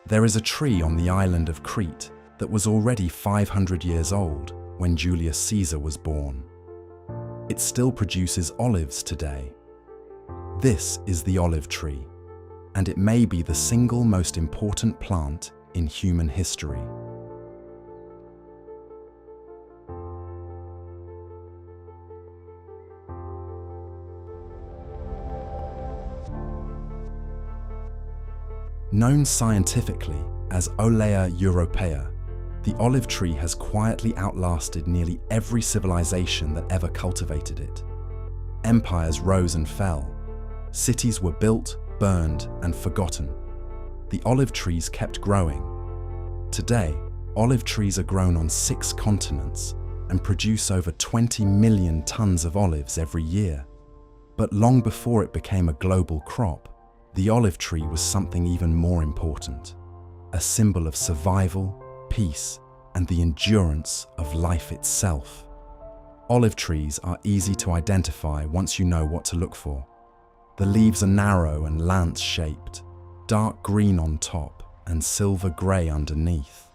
There is a tree on the island of Crete that was already 500 years old when Julius Caesar was born. It still produces olives today. This is the olive tree, and it may be the single most important plant in human history. Known scientifically as Olea europaea, the olive tree has quietly outlasted nearly every civilization that ever cultivated it. Empires rose and fell. Cities were built, burned, and forgotten. The olive trees kept growing. Today, olive trees are grown on 6 continents and produce over 20 million tons of olives every year. But long before it became a global crop, the olive tree was something even more important, a symbol of survival, peace, and the endurance of life itself. Olive trees are easy to identify once you know what to look for. The leaves are narrow and lance-shaped, dark green on top and silver grey underneath.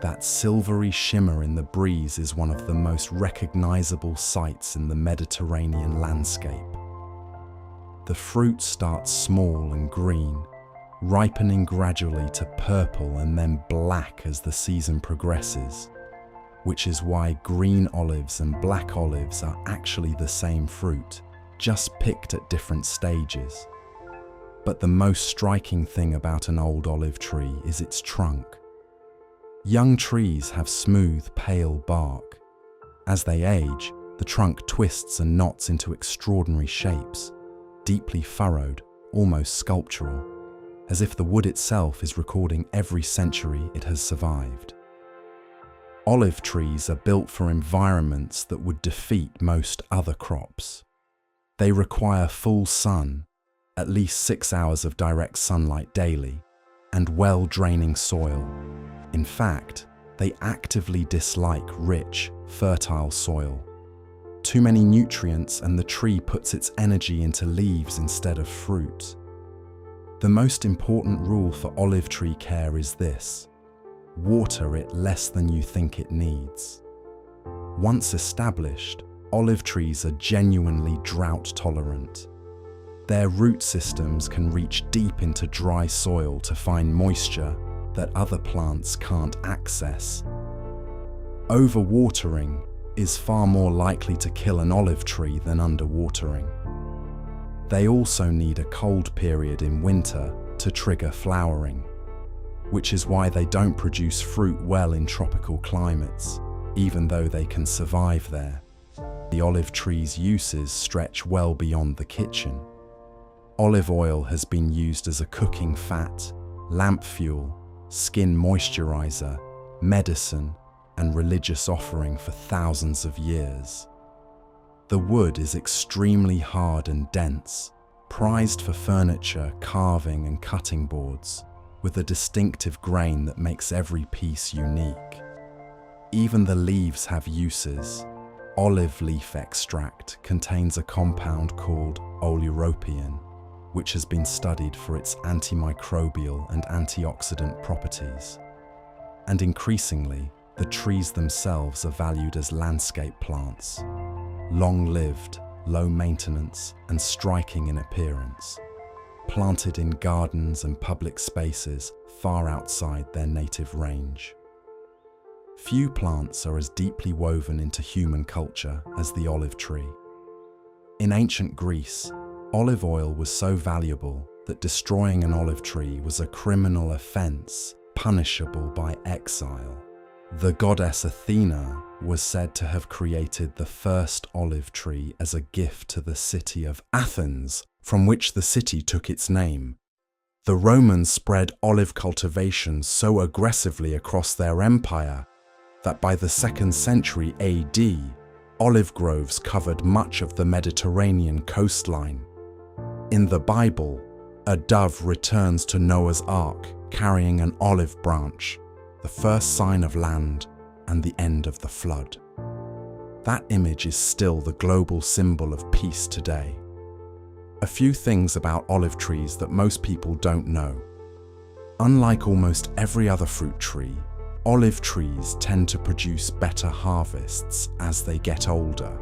That silvery shimmer in the breeze is one of the most recognizable sights in the Mediterranean landscape. The fruit starts small and green, ripening gradually to purple and then black as the season progresses, which is why green olives and black olives are actually the same fruit, just picked at different stages. But the most striking thing about an old olive tree is its trunk. Young trees have smooth, pale bark. As they age, the trunk twists and knots into extraordinary shapes, deeply furrowed, almost sculptural, as if the wood itself is recording every century it has survived. Olive trees are built for environments that would defeat most other crops. They require full sun, at least 6 hours of direct sunlight daily, and well-draining soil. In fact, they actively dislike rich, fertile soil. Too many nutrients and the tree puts its energy into leaves instead of fruit. The most important rule for olive tree care is this: water it less than you think it needs. Once established, olive trees are genuinely drought tolerant. Their root systems can reach deep into dry soil to find moisture that other plants can't access. Overwatering is far more likely to kill an olive tree than underwatering. They also need a cold period in winter to trigger flowering, which is why they don't produce fruit well in tropical climates, even though they can survive there. The olive tree's uses stretch well beyond the kitchen. Olive oil has been used as a cooking fat, lamp fuel, skin moisturizer, medicine, and religious offering for thousands of years. The wood is extremely hard and dense, prized for furniture, carving, and cutting boards, with a distinctive grain that makes every piece unique. Even the leaves have uses. Olive leaf extract contains a compound called oleuropein, which has been studied for its antimicrobial and antioxidant properties. And increasingly, the trees themselves are valued as landscape plants, long-lived, low maintenance, and striking in appearance, planted in gardens and public spaces far outside their native range. Few plants are as deeply woven into human culture as the olive tree. In ancient Greece, olive oil was so valuable that destroying an olive tree was a criminal offense, punishable by exile. The goddess Athena was said to have created the first olive tree as a gift to the city of Athens, from which the city took its name. The Romans spread olive cultivation so aggressively across their empire that by the 2nd century AD, olive groves covered much of the Mediterranean coastline. In the Bible, a dove returns to Noah's Ark carrying an olive branch, the first sign of land and the end of the flood. That image is still the global symbol of peace today. A few things about olive trees that most people don't know. Unlike almost every other fruit tree, olive trees tend to produce better harvests as they get older.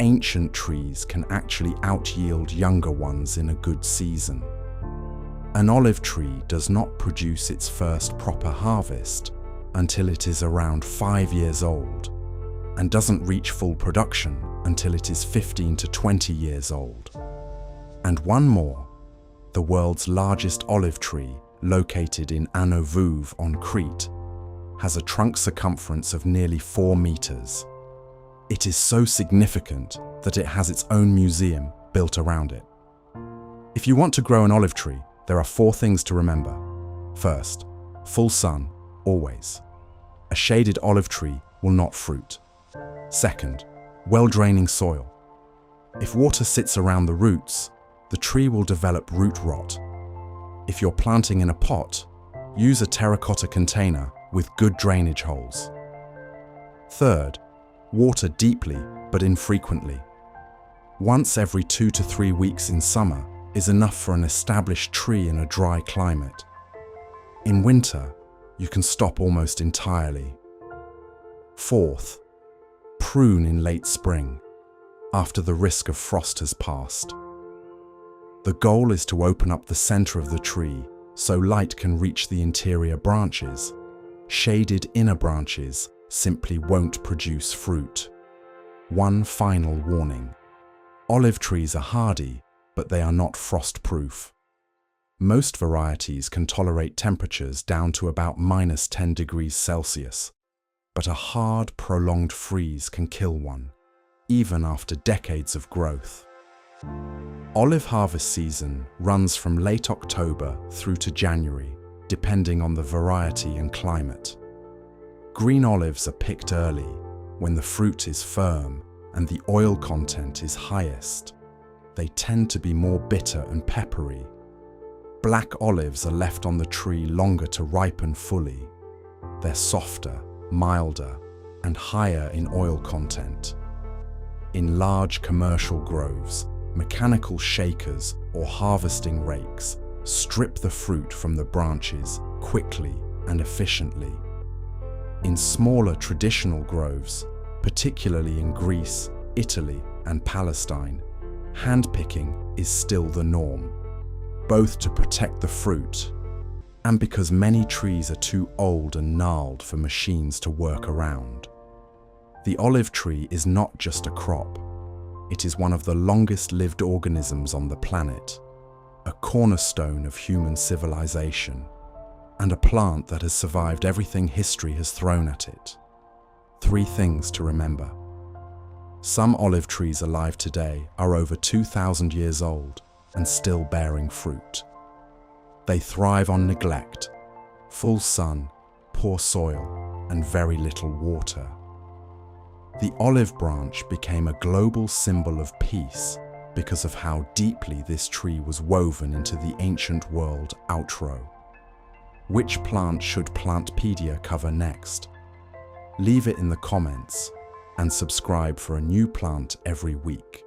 Ancient trees can actually out-yield younger ones in a good season. An olive tree does not produce its first proper harvest until it is around 5 years old, and doesn't reach full production until it is 15 to 20 years old. And one more, the world's largest olive tree, located in Outlived on Crete, has a trunk circumference of nearly 4 meters. It is so significant that it has its own museum built around it. If you want to grow an olive tree, there are 4 things to remember. First, full sun, always. A shaded olive tree will not fruit. Second, well-draining soil. If water sits around the roots, the tree will develop root rot. If you're planting in a pot, use a terracotta container with good drainage holes. Third, water deeply but infrequently. Once every 2 to 3 weeks in summer is enough for an established tree in a dry climate. In winter, you can stop almost entirely. Fourth, prune in late spring, after the risk of frost has passed. The goal is to open up the center of the tree so light can reach the interior branches. Shaded inner branches simply won't produce fruit. One final warning. Olive trees are hardy, but they are not frost-proof. Most varieties can tolerate temperatures down to about -10 degrees Celsius, but a hard, prolonged freeze can kill one, even after decades of growth. Olive harvest season runs from late October through to January, depending on the variety and climate. Green olives are picked early, when the fruit is firm and the oil content is highest. They tend to be more bitter and peppery. Black olives are left on the tree longer to ripen fully. They're softer, milder, and higher in oil content. In large commercial groves, mechanical shakers or harvesting rakes strip the fruit from the branches quickly and efficiently. In smaller traditional groves, particularly in Greece, Italy, and Palestine, handpicking is still the norm, both to protect the fruit and because many trees are too old and gnarled for machines to work around. The olive tree is not just a crop. It is one of the longest-lived organisms on the planet, a cornerstone of human civilization, and a plant that has survived everything history has thrown at it. 3 things to remember. Some olive trees alive today are over 2,000 years old and still bearing fruit. They thrive on neglect, full sun, poor soil, and very little water. The olive branch became a global symbol of peace because of how deeply this tree was woven into the ancient world outro. Which plant should Plantpedia cover next? Leave it in the comments and subscribe for a new plant every week.